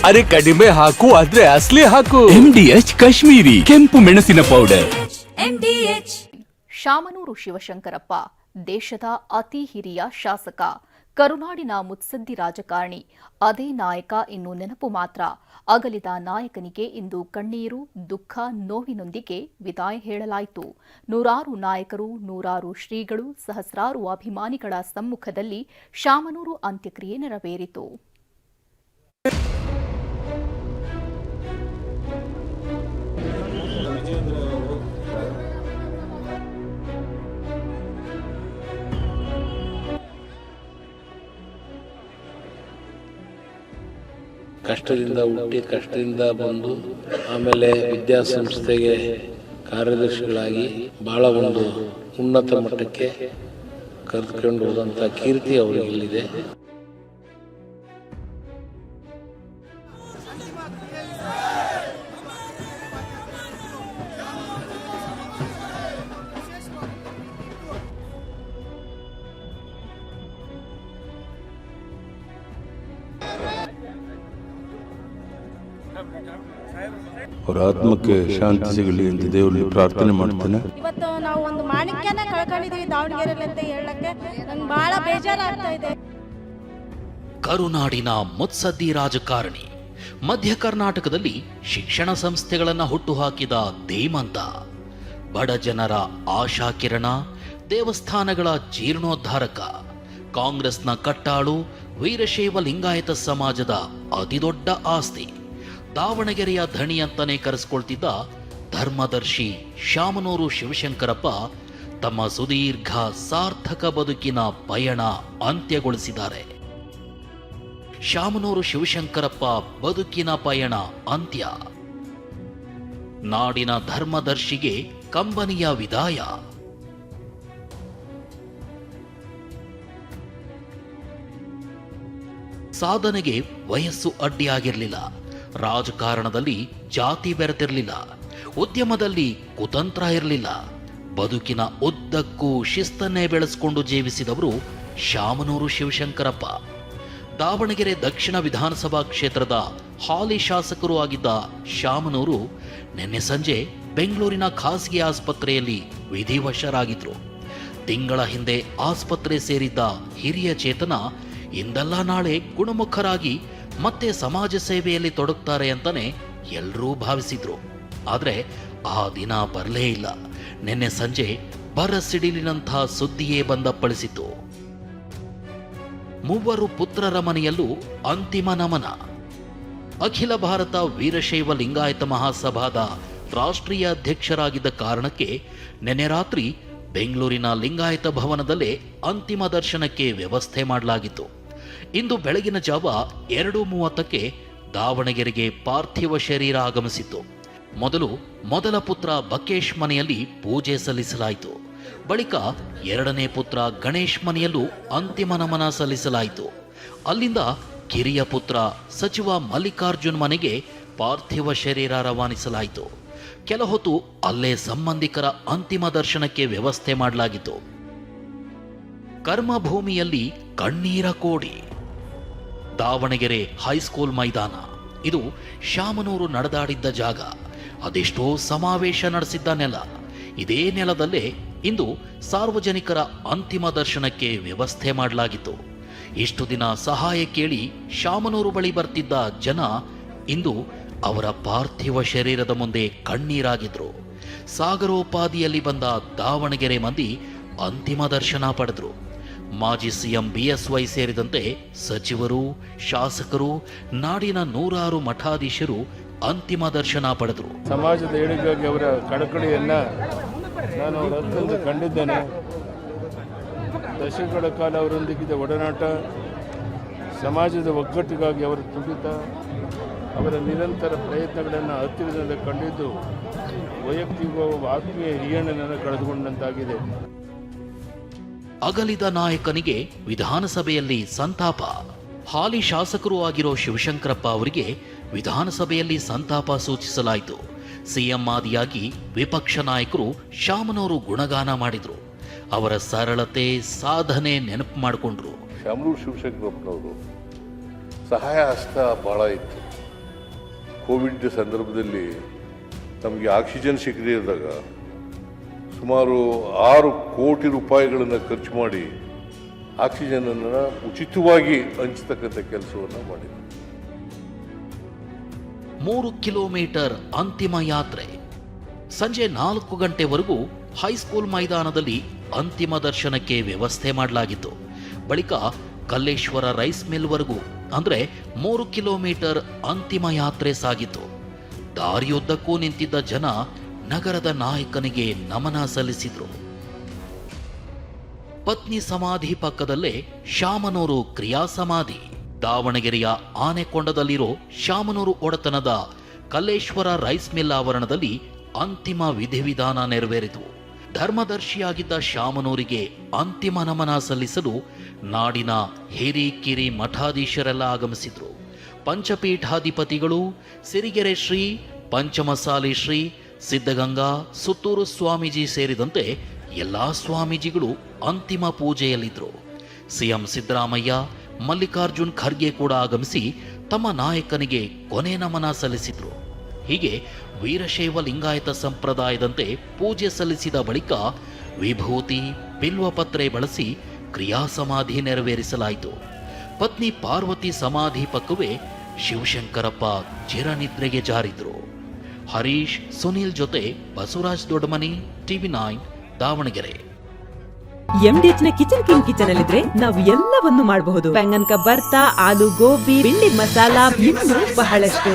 ಅರೆ ಕಡಿಮೆ ಹಾಕು ಆದ್ರೆ ಅಸ್ಲಿ ಹಾಕು. MDH ಕಾಶ್ಮೀರಿ ಕೆಂಪು ಮೆಣಸಿನ ಪೌಡರ್. ಶಾಮನೂರು ಶಿವಶಂಕರಪ್ಪ ದೇಶದ ಅತಿ ಹಿರಿಯ ಶಾಸಕ, ಕರುನಾಡಿನ ಮುತ್ಸದ್ದಿ ರಾಜಕಾರಣಿ. ಅದೇ ನಾಯಕ ಇನ್ನು ನೆನಪು ಮಾತ್ರ. ಅಗಲಿದ ನಾಯಕನಿಗೆ ಇಂದು ಕಣ್ಣೀರು, ದುಃಖ, ನೋವಿನೊಂದಿಗೆ ವಿದಾಯ ಹೇಳಲಾಯಿತು. ನೂರಾರು ನಾಯಕರು, ನೂರಾರು ಶ್ರೀಗಳು, ಸಹಸ್ರಾರು ಅಭಿಮಾನಿಗಳ ಸಮ್ಮುಖದಲ್ಲಿ ಶಾಮನೂರು ಅಂತ್ಯಕ್ರಿಯೆ ನೆರವೇರಿತು. ಕಷ್ಟದಿಂದ ಹುಟ್ಟಿ ಕಷ್ಟದಿಂದ ಬಂದು ಆಮೇಲೆ ವಿದ್ಯಾಸಂಸ್ಥೆಗೆ ಕಾರ್ಯದರ್ಶಿಗಳಾಗಿ ಭಾಳ ಒಂದು ಉನ್ನತ ಮಟ್ಟಕ್ಕೆ ಕರೆದುಕೊಂಡು ಹೋದಂಥ ಕೀರ್ತಿ ಅವರಿಗೆ ಇಲ್ಲಿದೆ. ಅವರ ಆತ್ಮಕ್ಕೆ ಶಾಂತಿ ಸಿಗಲಿ ಅಂತ ದೇವರಲ್ಲಿ ಪ್ರಾರ್ಥನೆ ಮಾಡ್ತೇನೆ. ಇವತ್ತು ನಾವು ಒಂದು ಮಾಣಿಕ್ಯನ ಕಳ್ಕೊಂಡಿದೀವಿ ದಾವಣಗೆರೆಯಲ್ಲಿ ಅಂತ ಹೇಳಕ್ಕೆ ನಂಗೆ ಬಹಳ ಬೇಜಾರಾಗ್ತಾ ಇದೆ. ಕರುನಾಡಿನ ಮುತ್ಸದ್ದಿ ರಾಜಕಾರಣಿ, ಮಧ್ಯ ಕರ್ನಾಟಕದಲ್ಲಿ ಶಿಕ್ಷಣ ಸಂಸ್ಥೆಗಳನ್ನು ಹುಟ್ಟುಹಾಕಿದ ಧೀಮಂತ, ಬಡ ಜನರ ಆಶಾಕಿರಣ, ದೇವಸ್ಥಾನಗಳ ಜೀರ್ಣೋದ್ಧಾರಕ, ಕಾಂಗ್ರೆಸ್ನ ಕಟ್ಟಾಳು, ವೀರಶೈವ ಲಿಂಗಾಯತ ಸಮಾಜದ ಅತಿದೊಡ್ಡ ಆಸ್ತಿ, ದಾವಣಗೆರೆಯ ಧಣಿ ಅಂತಾನೆ ಕರೆಸಿಕೊಳ್ತಿದ್ದ ಧರ್ಮದರ್ಶಿ ಶಾಮನೂರು ಶಿವಶಂಕರಪ್ಪ ತಮ್ಮ ಸುದೀರ್ಘ ಸಾರ್ಥಕ ಬದುಕಿನ ಪಯಣ ಅಂತ್ಯಗೊಳಿಸಿದ್ದಾರೆ. ಶಾಮನೂರು ಶಿವಶಂಕರಪ್ಪ ಬದುಕಿನ ಪಯಣ ಅಂತ್ಯ. ನಾಡಿನ ಧರ್ಮದರ್ಶಿಗೆ ಕಂಬನಿಯ ವಿದಾಯ. ಸಾಧನೆಗೆ ವಯಸ್ಸು ಅಡ್ಡಿಯಾಗಿರಲಿಲ್ಲ. ರಾಜಕಾರಣದಲ್ಲಿ ಜಾತಿ ಬೆರೆತಿರಲಿಲ್ಲ. ಉದ್ಯಮದಲ್ಲಿ ಕುತಂತ್ರ ಇರಲಿಲ್ಲ. ಬದುಕಿನ ಉದ್ದಕ್ಕೂ ಶಿಸ್ತನ್ನೇ ಬೆಳೆಸಿಕೊಂಡು ಜೀವಿಸಿದವರು ಶಾಮನೂರು ಶಿವಶಂಕರಪ್ಪ. ದಾವಣಗೆರೆ ದಕ್ಷಿಣ ವಿಧಾನಸಭಾ ಕ್ಷೇತ್ರದ ಹಾಲಿ ಶಾಸಕರು ಆಗಿದ್ದ ಶಾಮನೂರು ನಿನ್ನೆ ಸಂಜೆ ಬೆಂಗಳೂರಿನ ಖಾಸಗಿ ಆಸ್ಪತ್ರೆಯಲ್ಲಿ ವಿಧಿವಶರಾಗಿದ್ರು. ತಿಂಗಳ ಹಿಂದೆ ಆಸ್ಪತ್ರೆ ಸೇರಿದ್ದ ಹಿರಿಯ ಚೇತನ ಇಂದಲ್ಲ ನಾಳೆ ಗುಣಮುಖರಾಗಿ ಮತ್ತೆ ಸಮಾಜ ಸೇವೆಯಲ್ಲಿ ತೊಡಗ್ತಾರೆ ಅಂತಾನೆ ಎಲ್ಲರೂ ಭಾವಿಸಿದ್ರು. ಆದರೆ ಆ ದಿನ ಬರಲೇ ಇಲ್ಲ. ನಿನ್ನೆ ಸಂಜೆ ಬರಸಿಡಿಲಿನಂಥ ಸುದ್ದಿಯೇ ಬಂದಪ್ಪಳಿಸಿತು. ಮೂವರು ಪುತ್ರರ ಮನೆಯಲ್ಲೂ ಅಂತಿಮ ನಮನ. ಅಖಿಲ ಭಾರತ ವೀರಶೈವ ಲಿಂಗಾಯತ ಮಹಾಸಭಾದ ರಾಷ್ಟ್ರೀಯ ಅಧ್ಯಕ್ಷರಾಗಿದ್ದ ಕಾರಣಕ್ಕೆ ನಿನ್ನೆ ರಾತ್ರಿ ಬೆಂಗಳೂರಿನ ಲಿಂಗಾಯತ ಭವನದಲ್ಲೇ ಅಂತಿಮ ದರ್ಶನಕ್ಕೆ ವ್ಯವಸ್ಥೆ ಮಾಡಲಾಗಿತ್ತು. ಇಂದು ಬೆಳಗಿನ ಜಾವ 2:30ಕ್ಕೆ ದಾವಣಗೆರೆಗೆ ಪಾರ್ಥಿವ ಶರೀರ ಆಗಮಿಸಿತ್ತು. ಮೊದಲ ಪುತ್ರ ಬಕೇಶ್ ಮನೆಯಲ್ಲಿ ಪೂಜೆ ಸಲ್ಲಿಸಲಾಯಿತು. ಬಳಿಕ ಎರಡನೇ ಪುತ್ರ ಗಣೇಶ್ ಮನೆಯಲ್ಲೂ ಅಂತಿಮ ನಮನ ಸಲ್ಲಿಸಲಾಯಿತು. ಅಲ್ಲಿಂದ ಕಿರಿಯ ಪುತ್ರ ಸಚಿವ ಮಲ್ಲಿಕಾರ್ಜುನ್ ಮನೆಗೆ ಪಾರ್ಥಿವ ಶರೀರ ರವಾನಿಸಲಾಯಿತು. ಕೆಲ ಹೊತ್ತು ಅಲ್ಲೇ ಸಂಬಂಧಿಕರ ಅಂತಿಮ ದರ್ಶನಕ್ಕೆ ವ್ಯವಸ್ಥೆ ಮಾಡಲಾಗಿತ್ತು. ಕರ್ಮಭೂಮಿಯಲ್ಲಿ ಕಣ್ಣೀರ ಕೋಡಿ. ದಾವಣಗೆರೆ ಹೈಸ್ಕೂಲ್ ಮೈದಾನ ಇದು ಶಾಮನೂರು ನಡೆದಾಡಿದ್ದ ಜಾಗ. ಅದೆಷ್ಟೋ ಸಮಾವೇಶ ನಡೆಸಿದ್ದ ನೆಲ. ಇದೇ ನೆಲದಲ್ಲೇ ಇಂದು ಸಾರ್ವಜನಿಕರ ಅಂತಿಮ ದರ್ಶನಕ್ಕೆ ವ್ಯವಸ್ಥೆ ಮಾಡಲಾಗಿತ್ತು. ಇಷ್ಟು ದಿನ ಸಹಾಯ ಕೇಳಿ ಶಾಮನೂರು ಬಳಿ ಬರ್ತಿದ್ದ ಜನ ಇಂದು ಅವರ ಪಾರ್ಥಿವ ಶರೀರದ ಮುಂದೆ ಕಣ್ಣೀರಾಗಿದ್ರು. ಸಾಗರೋಪಾದಿಯಲ್ಲಿ ಬಂದ ದಾವಣಗೆರೆ ಮಂದಿ ಅಂತಿಮ ದರ್ಶನ ಪಡೆದ್ರು. ಮಾಜಿ ಸಿಎಂ BSY ಸೇರಿದಂತೆ ಸಚಿವರು, ಶಾಸಕರು, ನಾಡಿನ ನೂರಾರು ಮಠಾಧೀಶರು ಅಂತಿಮ ದರ್ಶನ ಪಡೆದರು. ಸಮಾಜದ ಏಳಿಗೆಗಾಗಿ ಅವರ ಕಳಕಳಿಯನ್ನ ನಾನು ಅವರ ಕಂಡಿದ್ದೇನೆ. ದಶಕಗಳ ಕಾಲ ಅವರೊಂದಿಗಿದ್ದ ಒಡನಾಟ, ಸಮಾಜದ ಒಗ್ಗಟ್ಟಿಗಾಗಿ ಅವರ ತುಡಿತ, ಅವರ ನಿರಂತರ ಪ್ರಯತ್ನಗಳನ್ನು ಹತ್ತಿರದಿಂದ ಕಂಡಿದ್ದು ವೈಯಕ್ತಿಕ ಆತ್ಮೀಯ ಹಿರಿಯಣ್ಣನನ್ನು ಕಳೆದುಕೊಂಡಂತಾಗಿದೆ. ಅಗಲಿದ ನಾಯಕನಿಗೆ ವಿಧಾನಸಭೆಯಲ್ಲಿ ಸಂತಾಪ. ಹಾಲಿ ಶಾಸಕರು ಆಗಿರೋ ಶಿವಶಂಕರಪ್ಪ ಅವರಿಗೆ ವಿಧಾನಸಭೆಯಲ್ಲಿ ಸಂತಾಪ ಸೂಚಿಸಲಾಯಿತು. ಸಿಎಂ ಆದಿಯಾಗಿ ವಿಪಕ್ಷ ನಾಯಕರು ಶಾಮನೂರು ಗುಣಗಾನ ಮಾಡಿದ್ರು. ಅವರ ಸರಳತೆ, ಸಾಧನೆ ನೆನಪು ಮಾಡಿಕೊಂಡ್ರು. ಶಾಮನೂರು ಶಿವಶಂಕರಪ್ಪನವರು ಸಹಾಯ ಹಸ್ತ ಬಹಳ ಇತ್ತು. ಕೋವಿಡ್ ಸಂದರ್ಭದಲ್ಲಿ ನಮಗೆ ಆಕ್ಸಿಜನ್ ಸಿಗದೇ ಇದ್ದಾಗ ಸುಮಾರು 6 ಕೋಟಿ ರೂಪಾಯಿಗಳನ್ನು ಖರ್ಚು ಮಾಡಿ ಆಕ್ಸಿಜನನ್ನು ಉಚಿತವಾಗಿ ಹಂಚತಕ್ಕಂಥ ಕೆಲಸವನ್ನು ಮಾಡಿದೆ. 3 ಕಿಲೋಮೀಟರ್ ಅಂತಿಮ ಯಾತ್ರೆ. ಸಂಜೆ 4 ಗಂಟೆವರೆಗೂ ಹೈಸ್ಕೂಲ್ ಮೈದಾನದಲ್ಲಿ ಅಂತಿಮ ದರ್ಶನಕ್ಕೆ ವ್ಯವಸ್ಥೆ ಮಾಡಲಾಗಿತ್ತು. ಬಳಿಕ ಕಲ್ಲೇಶ್ವರ ರೈಸ್ ಮಿಲ್ವರೆಗೂ ಅಂದ್ರೆ 3 ಕಿಲೋಮೀಟರ್ ಅಂತಿಮ ಯಾತ್ರೆ ಸಾಗಿತ್ತು. ದಾರಿಯುದ್ದಕ್ಕೂ ನಿಂತಿದ್ದ ಜನ ನಗರದ ನಾಯಕನಿಗೆ ನಮನ ಸಲ್ಲಿಸಿದ್ರು. ಪತ್ನಿ ಸಮಾಧಿ ಪಕ್ಕದಲ್ಲೇ ಶಾಮನೂರು ಕ್ರಿಯಾ ಸಮಾಧಿ. ದಾವಣಗೆರೆಯ ಆನೆಕೊಂಡದಲ್ಲಿರೋ ಶಾಮನೂರು ಒಡೆತನದ ಕಲ್ಲೇಶ್ವರ ರೈಸ್ ಮಿಲ್ ಆವರಣದಲ್ಲಿ ಅಂತಿಮ ವಿಧಿವಿಧಾನ ನೆರವೇರಿತು. ಧರ್ಮದರ್ಶಿಯಾಗಿದ್ದ ಶಾಮನೂರಿಗೆ ಅಂತಿಮ ನಮನ ಸಲ್ಲಿಸಲು ನಾಡಿನ ಹಿರೀಕಿರಿ ಮಠಾಧೀಶರೆಲ್ಲ ಆಗಮಿಸಿದ್ರು. ಪಂಚಪೀಠಾಧಿಪತಿಗಳು, ಸಿರಿಗೆರೆ ಶ್ರೀ, ಪಂಚಮಸಾಲಿ ಶ್ರೀ, ಸಿದ್ಧಗಂಗಾ, ಸುತ್ತೂರು ಸ್ವಾಮೀಜಿ ಸೇರಿದಂತೆ ಎಲ್ಲಾ ಸ್ವಾಮೀಜಿಗಳು ಅಂತಿಮ ಪೂಜೆಯಲ್ಲಿದ್ದರು. ಸಿಎಂ ಸಿದ್ದರಾಮಯ್ಯ, ಮಲ್ಲಿಕಾರ್ಜುನ್ ಖರ್ಗೆ ಕೂಡ ಆಗಮಿಸಿ ತಮ್ಮ ನಾಯಕನಿಗೆ ಕೊನೆ ನಮನ ಸಲ್ಲಿಸಿದ್ರು. ಹೀಗೆ ವೀರಶೈವ ಲಿಂಗಾಯತ ಸಂಪ್ರದಾಯದಂತೆ ಪೂಜೆ ಸಲ್ಲಿಸಿದ ಬಳಿಕ ವಿಭೂತಿ, ಬಿಲ್ವಪತ್ರೆ ಬಳಸಿ ಕ್ರಿಯಾ ಸಮಾಧಿ ನೆರವೇರಿಸಲಾಯಿತು. ಪತ್ನಿ ಪಾರ್ವತಿ ಸಮಾಧಿ ಪಕ್ಕವೇ ಶಿವಶಂಕರಪ್ಪ ಚಿರನಿದ್ರೆಗೆ ಜಾರಿದ್ರು. ಹರೀಶ್, ಸುನೀಲ್ ಜೊತೆ ಬಸವರಾಜ್ ದೊಡ್ಡಮನಿ, TV9 ದಾವಣಗೆರೆ. MDH ನ ಕಿಚನ್ ಕಿಂಗ್ ಕಿಚನ್ ಅಲ್ಲಿದ್ರೆ ನಾವು ಎಲ್ಲವನ್ನು ಮಾಡಬಹುದು. ಬೆಂಗನ್ಕ ಬರ್ತಾ, ಆಲೂ ಗೋಬಿ, ಭಿಂಡಿ ಮಸಾಲಾ, ಇನ್ನೂ ಬಹಳಷ್ಟು.